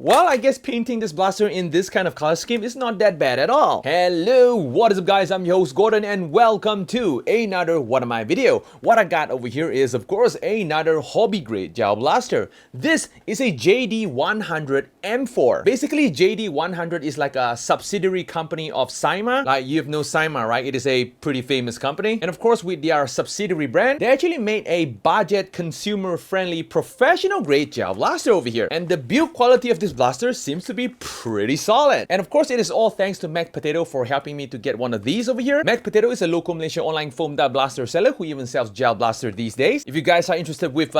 Well, I guess painting this blaster in this kind of color scheme is not that bad at all. Hello, what is up guys? I'm your host Gordon and welcome to another What Am I video. What I got over here is of course another hobby grade gel blaster. This is a JD100 M4. Basically JD100 is like a subsidiary company of CYMA. Like you know CYMA, right? It is a pretty famous company. And of course with their subsidiary brand, they actually made a budget consumer friendly professional grade gel blaster over here. And the build quality of this blaster seems to be pretty solid. And of course it is all thanks to Mac Potato for helping me to get one of these over here. Mac Potato is a local Malaysian online foam dot blaster seller who even sells gel blaster these days. If you guys are interested with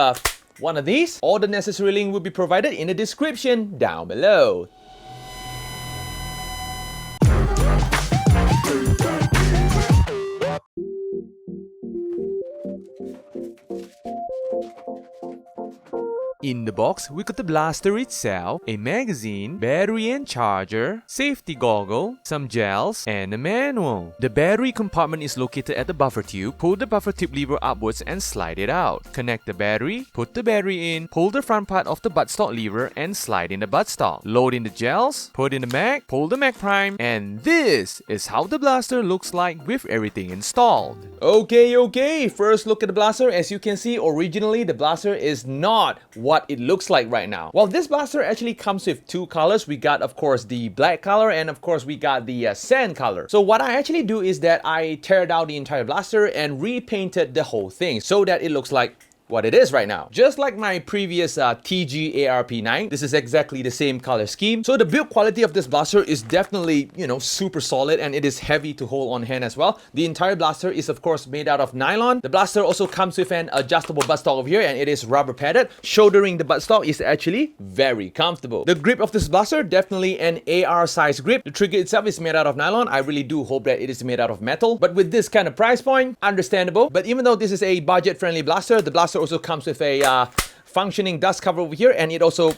one of these, all the necessary link will be provided in the description down below. In the box, we got the blaster itself, a magazine, battery and charger, safety goggle, some gels, and a manual. The battery compartment is located at the buffer tube. Pull the buffer tube lever upwards and slide it out. Connect the battery, put the battery in, pull the front part of the buttstock lever and slide in the buttstock. Load in the gels, put in the mag, pull the mag prime, and this is how the blaster looks like with everything installed. Okay, first look at the blaster. As you can see, originally the blaster is not what it looks like right now. Well, this blaster actually comes with two colors. We got, of course, the black color and of course we got the sand color. So what I actually do is that I tear down the entire blaster and repainted the whole thing so that it looks like what it is right now. Just like my previous TG ARP9, this is exactly the same color scheme. So the build quality of this blaster is definitely, you know, super solid and it is heavy to hold on hand as well. The entire blaster is of course made out of nylon. The blaster also comes with an adjustable buttstock over here and it is rubber padded. Shouldering the buttstock is actually very comfortable. The grip of this blaster, definitely an AR size grip. The trigger itself is made out of nylon. I really do hope that it is made out of metal. But with this kind of price point, understandable. But even though this is a budget friendly blaster, the blaster also comes with a functioning dust cover over here and it also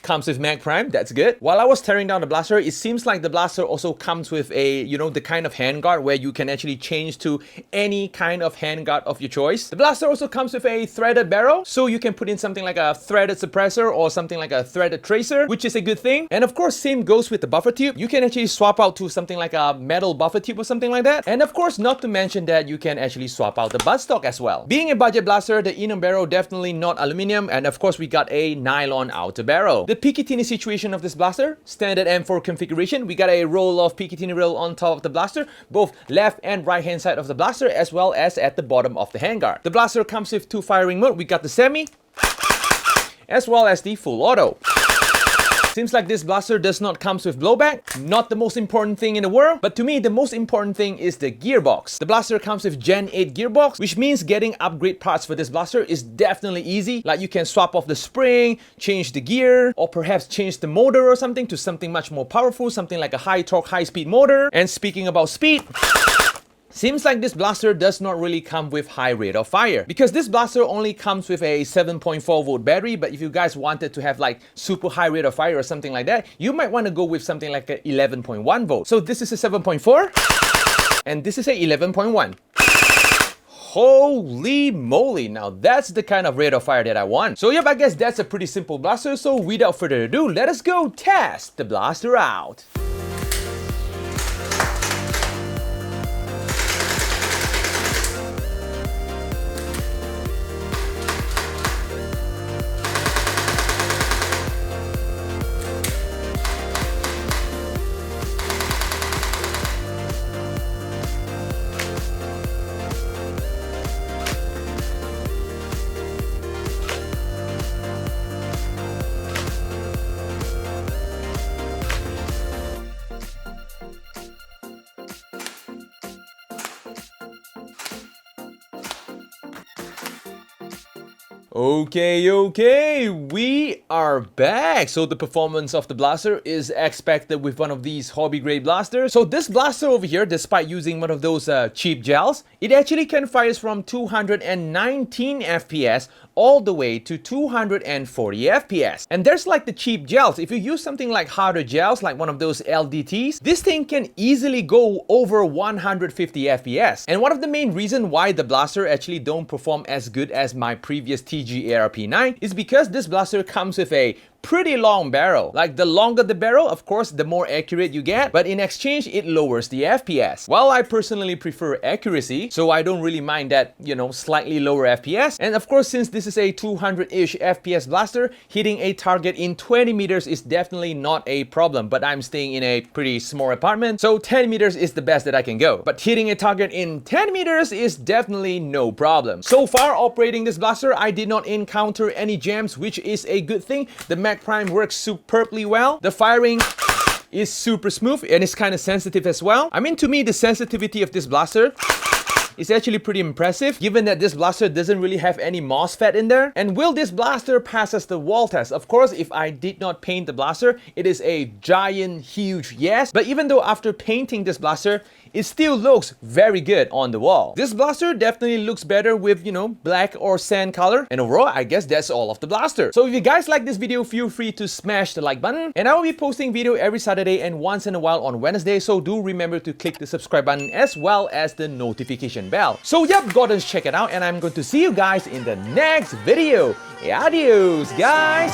comes with mag prime. That's good. While I was tearing down the blaster, it seems like the blaster also comes with a, you know, the kind of handguard where you can actually change to any kind of handguard of your choice. The blaster also comes with a threaded barrel, so you can put in something like a threaded suppressor or something like a threaded tracer, which is a good thing. And of course, same goes with the buffer tube. You can actually swap out to something like a metal buffer tube or something like that. And of course, not to mention that you can actually swap out the buttstock as well. Being a budget blaster, the inner barrel definitely not aluminum, and of course, we got a nylon outer barrel. The Picatinny situation of this blaster, standard M4 configuration. We got a roll of Picatinny rail on top of the blaster, both left and right hand side of the blaster, as well as at the bottom of the handguard. The blaster comes with two firing mode. We got the semi, as well as the full auto. Seems like this blaster does not come with blowback. Not the most important thing in the world, but to me, the most important thing is the gearbox. The blaster comes with Gen 8 gearbox, which means getting upgrade parts for this blaster is definitely easy. Like you can swap off the spring, change the gear, or perhaps change the motor or something to something much more powerful, something like a high torque, high speed motor. And speaking about speed, seems like this blaster does not really come with high rate of fire because this blaster only comes with a 7.4 volt battery. But if you guys wanted to have like super high rate of fire or something like that, you might want to go with something like a 11.1 volt. So this is a 7.4 and this is a 11.1. Holy moly, now that's the kind of rate of fire that I want. So yep, I guess that's a pretty simple blaster. So without further ado, let us go test the blaster out. Okay, we are back. So the performance of the blaster is expected with one of these hobby grade blasters. So this blaster over here, despite using one of those cheap gels, it actually can fire from 219 FPS all the way to 240 FPS. And there's like the cheap gels. If you use something like harder gels, like one of those LDTs, this thing can easily go over 150 FPS. And one of the main reasons why the blaster actually don't perform as good as my previous TG ARP9 is because this blaster comes with a pretty long barrel. Like the longer the barrel, of course, the more accurate you get, but in exchange, it lowers the FPS. Well, I personally prefer accuracy, so I don't really mind that, you know, slightly lower FPS. And of course, since this is a 200-ish FPS blaster, hitting a target in 20 meters is definitely not a problem, but I'm staying in a pretty small apartment, so 10 meters is the best that I can go. But hitting a target in 10 meters is definitely no problem. So far, operating this blaster, I did not encounter any jams, which is a good thing. The mag prime works superbly well. The firing is super smooth and it's kind of sensitive as well. I mean, to me, the sensitivity of this blaster is actually pretty impressive, given that this blaster doesn't really have any MOSFET in there. And will this blaster pass us the wall test? Of course, if I did not paint the blaster, it is a giant, huge yes. But even though after painting this blaster, it still looks very good on the wall. This blaster definitely looks better with, you know, black or sand color. And overall, I guess that's all of the blaster. So if you guys like this video, feel free to smash the like button. And I will be posting video every Saturday and once in a while on Wednesday. So do remember to click the subscribe button as well as the notification bell. So yep, go and check it out. And I'm going to see you guys in the next video. Adios, guys.